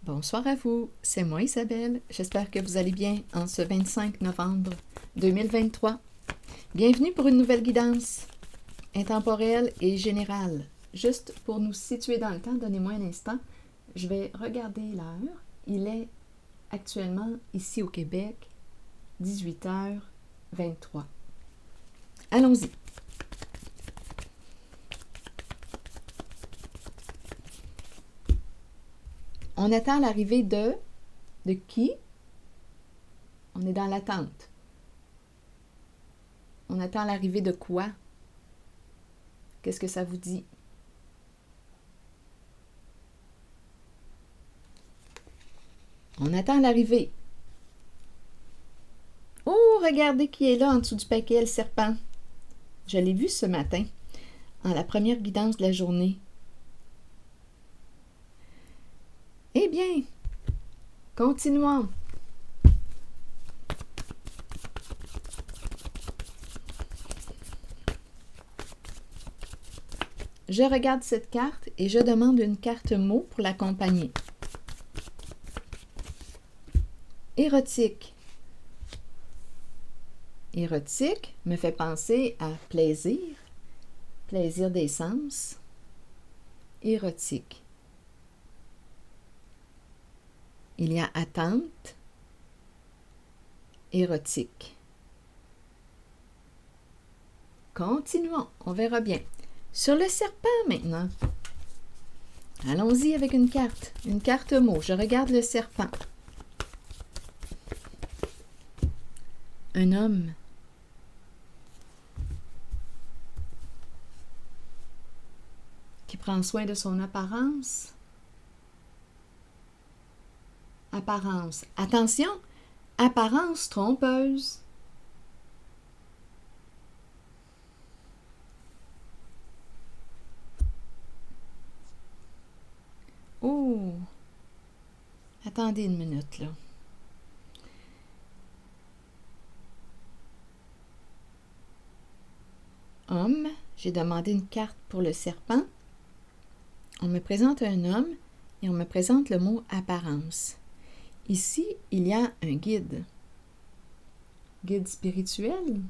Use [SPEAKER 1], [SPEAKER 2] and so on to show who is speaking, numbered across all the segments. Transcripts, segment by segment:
[SPEAKER 1] Bonsoir à vous, c'est moi Isabelle. J'espère que vous allez bien en ce 25 novembre 2023. Bienvenue pour une nouvelle guidance intemporelle et générale. Juste pour nous situer dans le temps, donnez-moi un instant. Je vais regarder l'heure. Il est actuellement ici au Québec 18h23. Allons-y. On attend l'arrivée de qui? On est dans l'attente. On attend l'arrivée de quoi? Qu'est-ce que ça vous dit? On attend l'arrivée. Oh, regardez qui est là en dessous du paquet, le serpent. Je l'ai vu ce matin, en la première guidance de la journée. Eh bien, continuons. Je regarde cette carte et je demande une carte mot pour l'accompagner. Érotique. Érotique me fait penser à plaisir, plaisir des sens. Érotique. Il y a attente, érotique. Continuons, on verra bien. Sur le serpent maintenant. Allons-y avec une carte mot. Je regarde le serpent. Un homme. Qui prend soin de son apparence. Apparence. Attention, apparence trompeuse. Oh! Attendez une minute, là. Homme, j'ai demandé une carte pour le serpent. On me présente un homme et on me présente le mot apparence. Ici, il y a un guide. Guide spirituel.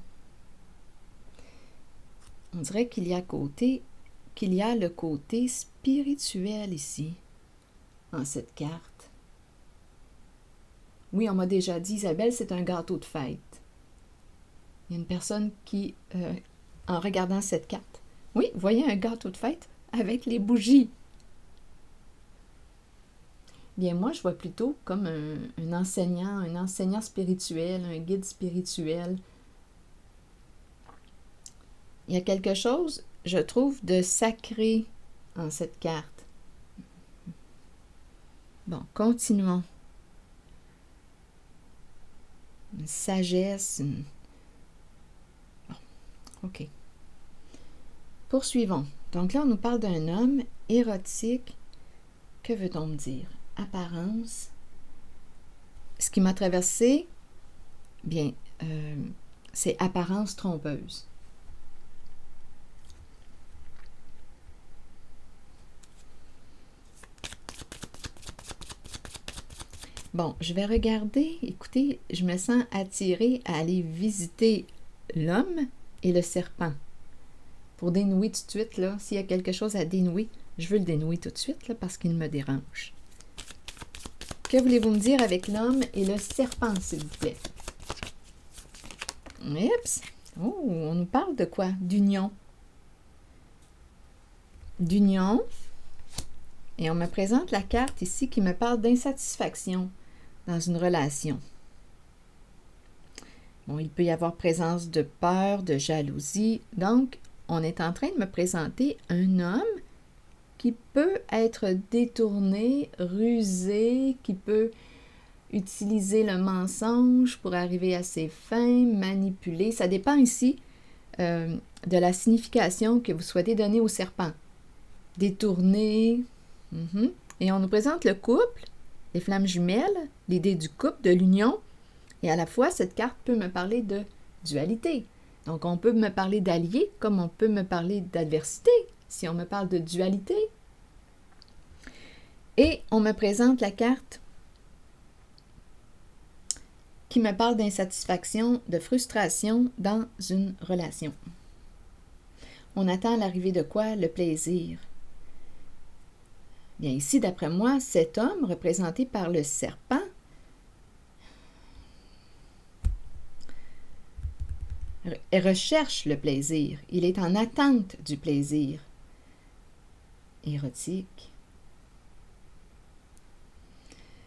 [SPEAKER 1] On dirait qu'il y a le côté spirituel ici, en cette carte. Oui, on m'a déjà dit, Isabelle, c'est un gâteau de fête. Il y a une personne qui, en regardant cette carte, oui, voyez un gâteau de fête avec les bougies. Bien, moi, je vois plutôt comme un enseignant spirituel, un guide spirituel. Il y a quelque chose, je trouve, de sacré en cette carte. Bon, continuons. Une sagesse. Bon, OK. Poursuivons. Donc là, on nous parle d'un homme érotique. Que veut-on me dire? Apparence. Ce qui m'a traversé, bien, c'est apparence trompeuse. Bon, je vais regarder. Écoutez, je me sens attirée à aller visiter l'homme et le serpent. Pour dénouer tout de suite, là, s'il y a quelque chose à dénouer, je veux le dénouer tout de suite, là, parce qu'il me dérange. Que voulez-vous me dire avec l'homme et le serpent, s'il vous plaît? Oups! Oh, on nous parle de quoi? D'union. D'union. Et on me présente la carte ici qui me parle d'insatisfaction dans une relation. Bon, il peut y avoir présence de peur, de jalousie. Donc, on est en train de me présenter un homme qui peut être détourné, rusé, qui peut utiliser le mensonge pour arriver à ses fins, manipuler. Ça dépend ici de la signification que vous souhaitez donner au serpent. Détourné. Et on nous présente le couple, les flammes jumelles, l'idée du couple, de l'union. Et à la fois, cette carte peut me parler de dualité. Donc, on peut me parler d'allié comme on peut me parler d'adversité, si on me parle de dualité. Et on me présente la carte qui me parle d'insatisfaction, de frustration dans une relation. On attend l'arrivée de quoi? Le plaisir. Bien ici, d'après moi, cet homme, représenté par le serpent, recherche le plaisir. Il est en attente du plaisir érotique.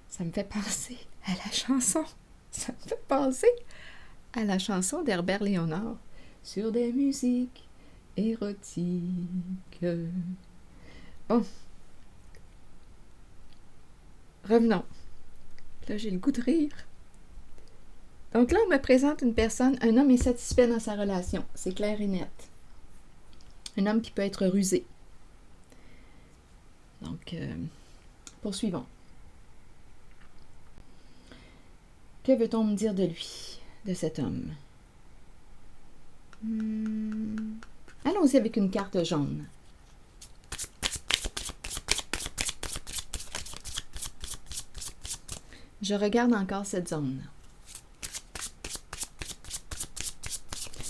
[SPEAKER 1] Ça me fait penser à la chanson. Ça me fait penser à la chanson d'Herbert Léonard sur des musiques érotiques. Bon. Revenons. Là, j'ai le goût de rire. Donc là, on me présente une personne, un homme insatisfait dans sa relation. C'est clair et net. Un homme qui peut être rusé. Donc, poursuivons. Que veut-on me dire de lui, de cet homme? Allons-y avec une carte jaune. Je regarde encore cette zone.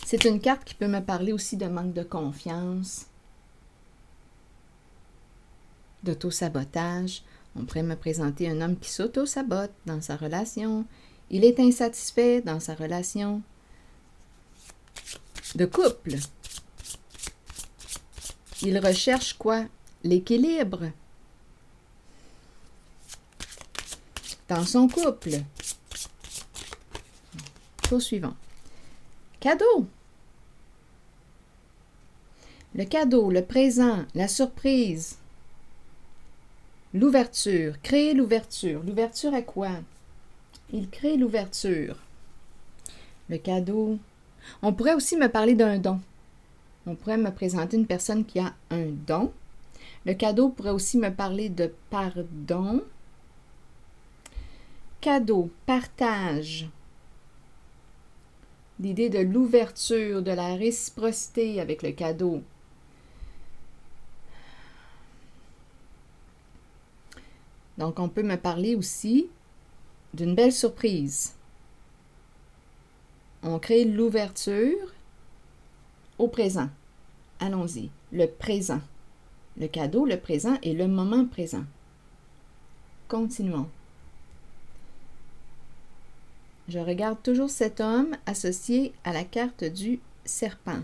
[SPEAKER 1] C'est une carte qui peut me parler aussi de manque de confiance, d'auto-sabotage. On pourrait me présenter un homme qui s'auto-sabote dans sa relation. Il est insatisfait dans sa relation de couple. Il recherche quoi? L'équilibre dans son couple. Poursuivons. Cadeau. Le cadeau, le présent, la surprise, l'ouverture. Créer l'ouverture. L'ouverture à quoi? Il crée l'ouverture. Le cadeau. On pourrait aussi me parler d'un don. On pourrait me présenter une personne qui a un don. Le cadeau pourrait aussi me parler de pardon. Cadeau, partage. L'idée de l'ouverture, de la réciprocité avec le cadeau. Donc, on peut me parler aussi d'une belle surprise. On crée l'ouverture au présent. Allons-y. Le présent. Le cadeau, le présent et le moment présent. Continuons. Je regarde toujours cet homme associé à la carte du serpent.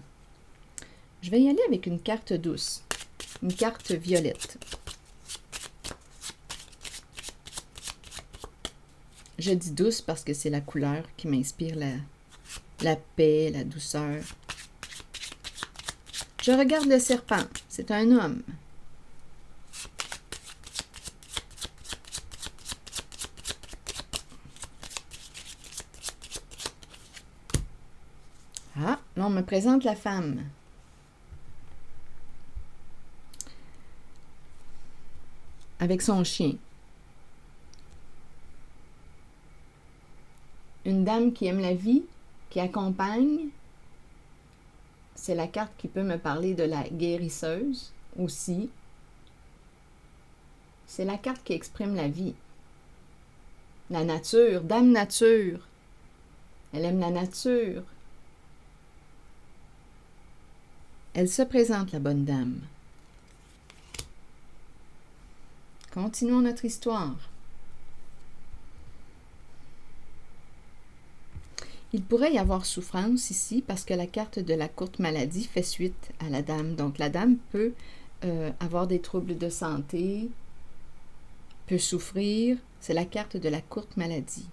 [SPEAKER 1] Je vais y aller avec une carte douce, une carte violette. Je dis douce parce que c'est la couleur qui m'inspire la paix, la douceur. Je regarde le serpent. C'est un homme. Ah, là, on me présente la femme. Avec son chien. Une dame qui aime la vie, qui accompagne. C'est la carte qui peut me parler de la guérisseuse aussi. C'est la carte qui exprime la vie. La nature, dame nature. Elle aime la nature. Elle se présente, la bonne dame. Continuons notre histoire. Il pourrait y avoir souffrance ici parce que la carte de la courte maladie fait suite à la dame. Donc la dame peut avoir des troubles de santé, peut souffrir. C'est la carte de la courte maladie.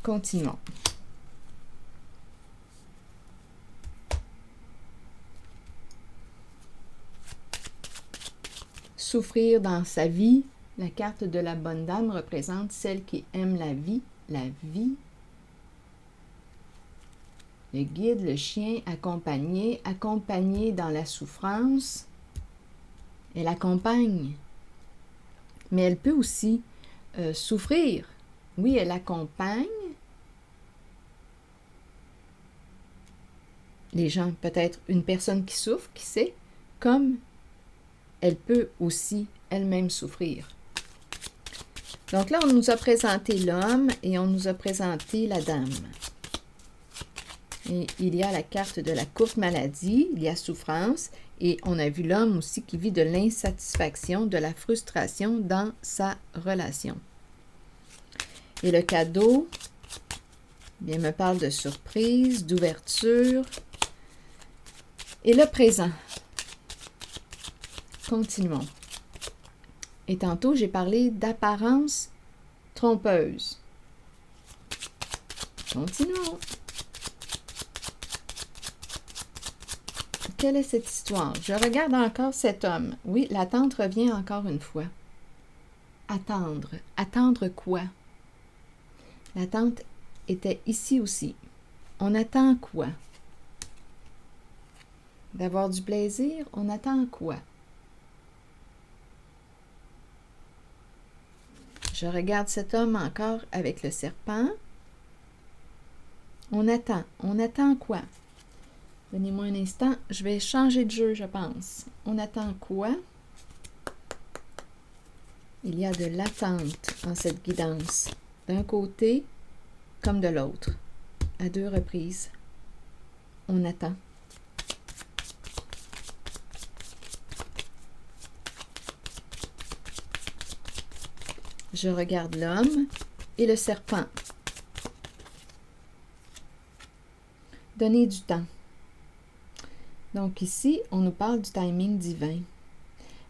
[SPEAKER 1] Continuons. Souffrir dans sa vie. La carte de la bonne dame représente celle qui aime la vie. Le guide, le chien, accompagné dans la souffrance. Elle accompagne. Mais elle peut aussi souffrir. Oui, elle accompagne les gens, peut-être une personne qui souffre, qui sait, comme elle peut aussi elle-même souffrir. Donc là, on nous a présenté l'homme et on nous a présenté la dame. Et il y a la carte de la courte maladie, il y a souffrance, et on a vu l'homme aussi qui vit de l'insatisfaction, de la frustration dans sa relation. Et le cadeau, bien, me parle de surprise, d'ouverture. Et le présent. Continuons. Et tantôt, j'ai parlé d'apparence trompeuse. Continuons. Quelle est cette histoire? Je regarde encore cet homme. Oui, l'attente revient encore une fois. Attendre. Attendre quoi? L'attente était ici aussi. On attend quoi? D'avoir du plaisir, on attend quoi? Je regarde cet homme encore avec le serpent. On attend quoi? Donnez-moi un instant, je vais changer de jeu, je pense. On attend quoi? Il y a de l'attente en cette guidance, d'un côté comme de l'autre, à 2 reprises. On attend. Je regarde l'homme et le serpent. Donner du temps. Donc ici, on nous parle du timing divin.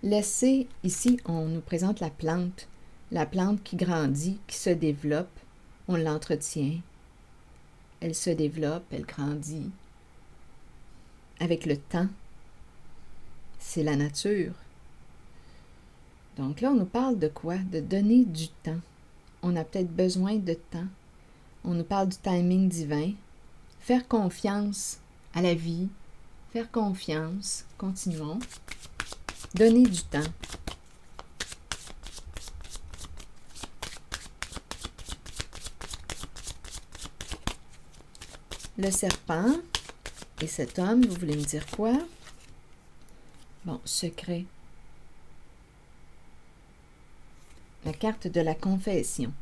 [SPEAKER 1] Laisser, ici, on nous présente la plante qui grandit, qui se développe, on l'entretient. Elle se développe, elle grandit. Avec le temps, c'est la nature. Donc là, on nous parle de quoi? De donner du temps. On a peut-être besoin de temps. On nous parle du timing divin. Faire confiance à la vie. Faire confiance. Continuons. Donner du temps. Le serpent et cet homme, vous voulez me dire quoi? Bon, secret. La carte de la confession.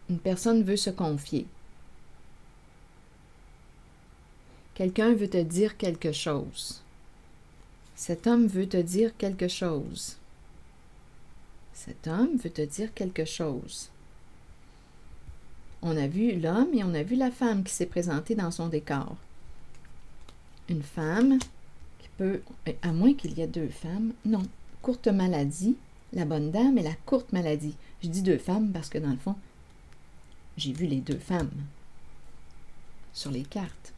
[SPEAKER 1] Une personne veut se confier. Quelqu'un veut te dire quelque chose. Cet homme veut te dire quelque chose. Cet homme veut te dire quelque chose. On a vu l'homme et on a vu la femme qui s'est présentée dans son décor. Une femme qui peut, à moins qu'il y ait 2 femmes, non, courte maladie, la bonne dame et la courte maladie. Je dis 2 femmes parce que dans le fond, j'ai vu les 2 femmes sur les cartes.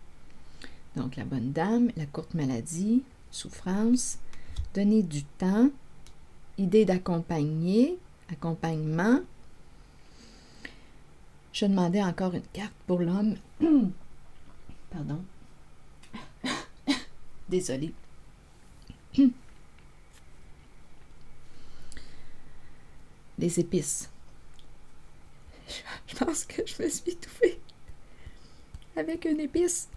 [SPEAKER 1] Donc la bonne dame, la courte maladie, souffrance, donner du temps, idée d'accompagner, accompagnement. Je demandais encore une carte pour l'homme. Pardon. Désolée. Les épices. Je pense que je me suis étouffée avec une épice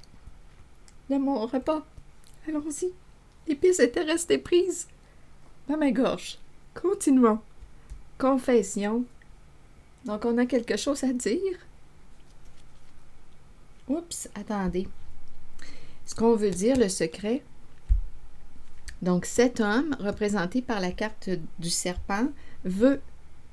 [SPEAKER 1] de mon repas. Allons-y. L'épice était restée prise dans ma gorge. Continuons. Confession. Donc, on a quelque chose à dire. Oups, attendez. Ce qu'on veut dire, le secret. Donc, cet homme, représenté par la carte du serpent, veut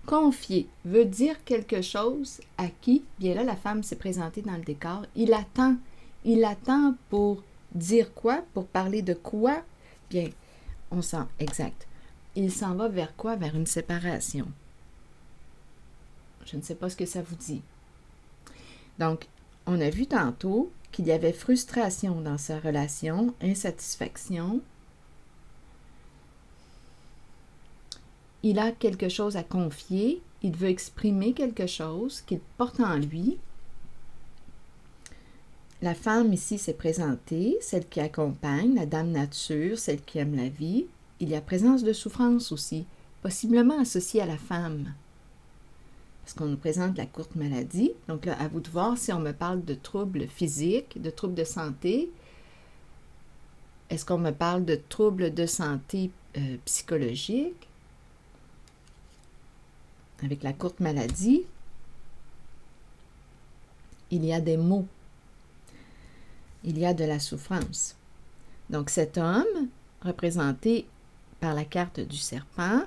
[SPEAKER 1] confier, veut dire quelque chose à qui? Bien là, la femme s'est présentée dans le décor. Il attend. Il attend pour dire quoi? Pour parler de quoi? Bien, on sent, exact. Il s'en va vers quoi? Vers une séparation. Je ne sais pas ce que ça vous dit. Donc, on a vu tantôt qu'il y avait frustration dans sa relation, insatisfaction. Il a quelque chose à confier, il veut exprimer quelque chose qu'il porte en lui. La femme ici s'est présentée, celle qui accompagne, la dame nature, celle qui aime la vie. Il y a présence de souffrance aussi, possiblement associée à la femme. Parce qu'on nous présente la courte maladie. Donc là, à vous de voir si on me parle de troubles physiques, de troubles de santé. est-ce qu'on me parle de troubles de santé psychologique avec la courte maladie? Il y a des maux. Il y a de la souffrance. Donc cet homme, représenté par la carte du serpent,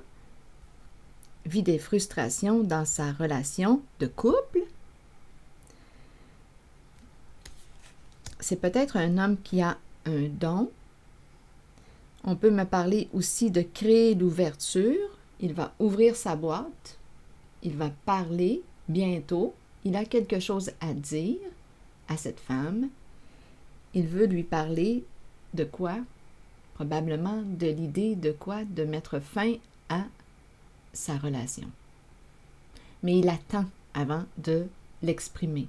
[SPEAKER 1] vit des frustrations dans sa relation de couple. C'est peut-être un homme qui a un don. On peut me parler aussi de créer l'ouverture. Il va ouvrir sa boîte. Il va parler bientôt. Il a quelque chose à dire à cette femme. Il veut lui parler de quoi? Probablement de l'idée de quoi? De mettre fin à sa relation. Mais il attend avant de l'exprimer.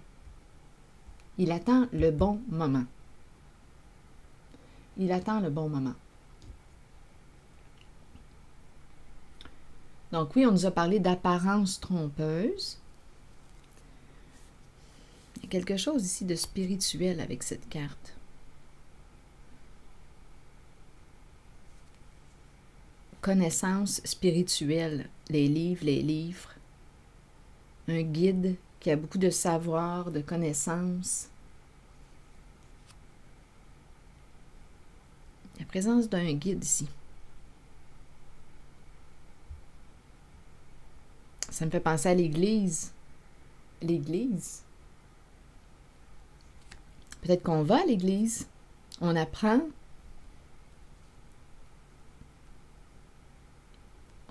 [SPEAKER 1] Il attend le bon moment. Il attend le bon moment. Donc oui, on nous a parlé d'apparence trompeuse. Il y a quelque chose ici de spirituel avec cette carte. Connaissance spirituelle, les livres. Un guide qui a beaucoup de savoir, de connaissances. La présence d'un guide ici. Ça me fait penser à l'Église. L'Église. Peut-être qu'on va à l'Église. On apprend.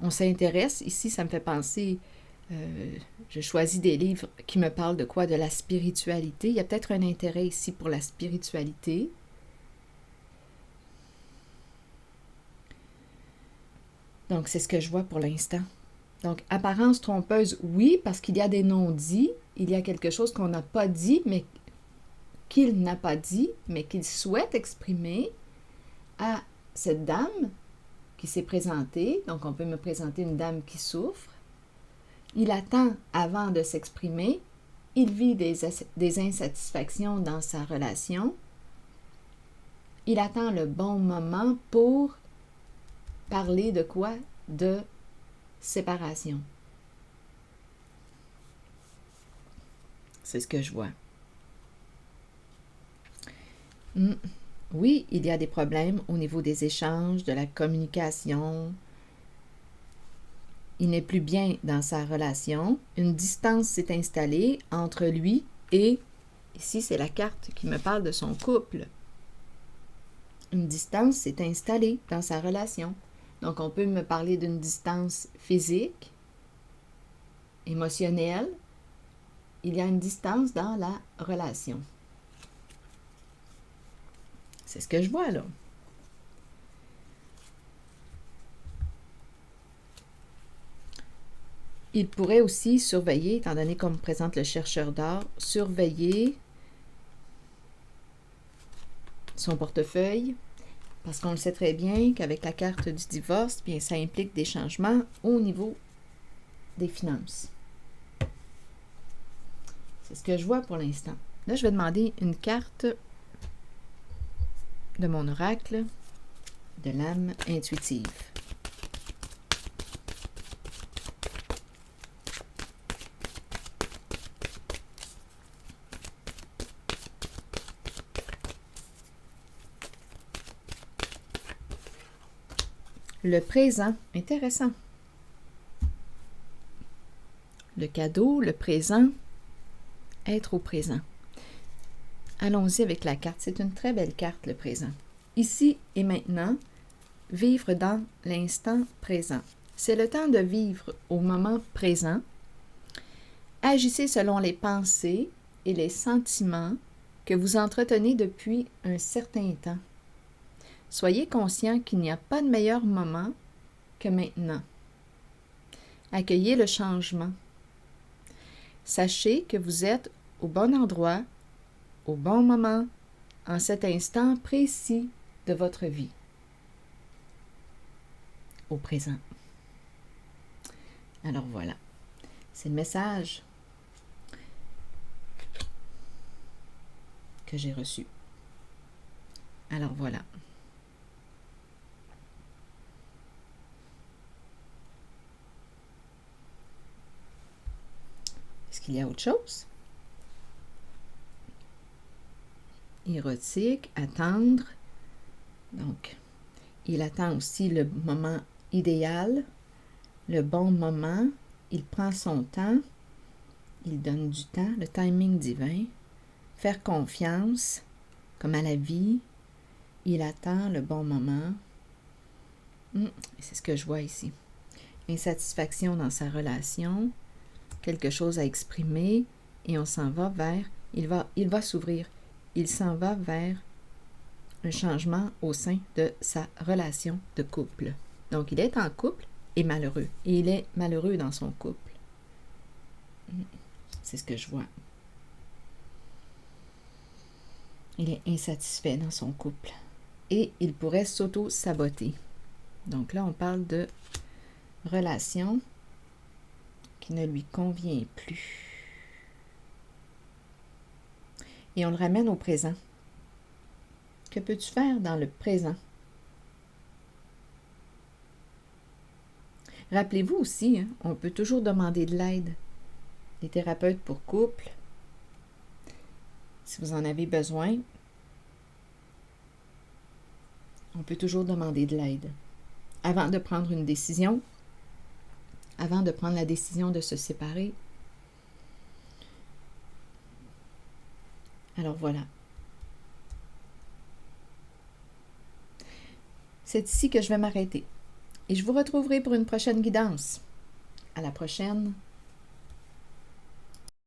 [SPEAKER 1] On s'intéresse. Ici, ça me fait penser... je choisis des livres qui me parlent de quoi? De la spiritualité. Il y a peut-être un intérêt ici pour la spiritualité. Donc, c'est ce que je vois pour l'instant. Donc, apparence trompeuse, oui, parce qu'il y a des non-dits. Il y a quelque chose qu'on n'a pas dit, mais qu'il n'a pas dit, mais qu'il souhaite exprimer à cette dame qui s'est présentée. Donc, on peut me présenter une dame qui souffre. Il attend avant de s'exprimer. Il vit des insatisfactions dans sa relation. Il attend le bon moment pour parler de quoi? De séparation. C'est ce que je vois. Oui, il y a des problèmes au niveau des échanges, de la communication. Il n'est plus bien dans sa relation. Une distance s'est installée entre lui et, ici c'est la carte qui me parle de son couple. Une distance s'est installée dans sa relation. Donc on peut me parler d'une distance physique, émotionnelle. Il y a une distance dans la relation. C'est ce que je vois là. Il pourrait aussi surveiller, étant donné qu'on me présente le chercheur d'or, surveiller son portefeuille, parce qu'on le sait très bien qu'avec la carte du divorce, bien, ça implique des changements au niveau des finances. C'est ce que je vois pour l'instant. Là, je vais demander une carte de mon oracle de l'âme intuitive. Le présent, intéressant. Le cadeau, le présent, être au présent. Allons-y avec la carte. C'est une très belle carte, le présent. Ici et maintenant, vivre dans l'instant présent. C'est le temps de vivre au moment présent. Agissez selon les pensées et les sentiments que vous entretenez depuis un certain temps. Soyez conscient qu'il n'y a pas de meilleur moment que maintenant. Accueillez le changement. Sachez que vous êtes au bon endroit, au bon moment, en cet instant précis de votre vie. Au présent. Alors voilà, c'est le message que j'ai reçu. Alors voilà. qu'il y a autre chose? Érotique, attendre. Donc, il attend aussi le moment idéal, le bon moment. Il prend son temps. Il donne du temps, le timing divin. Faire confiance, comme à la vie. Il attend le bon moment. C'est ce que je vois ici. Insatisfaction dans sa relation, quelque chose à exprimer, et on s'en va vers, il va s'ouvrir, il s'en va vers un changement au sein de sa relation de couple. Donc, il est en couple et malheureux. Et il est malheureux dans son couple. C'est ce que je vois. Il est insatisfait dans son couple. Et il pourrait s'auto-saboter. Donc là, on parle de relation qui ne lui convient plus. Et on le ramène au présent. Que peux-tu faire dans le présent? Rappelez-vous aussi, hein, on peut toujours demander de l'aide. Les thérapeutes pour couple, si vous en avez besoin, on peut toujours demander de l'aide. Avant de prendre une décision, avant de prendre la décision de se séparer. Alors voilà. C'est ici que je vais m'arrêter. Et je vous retrouverai pour une prochaine guidance. À la prochaine.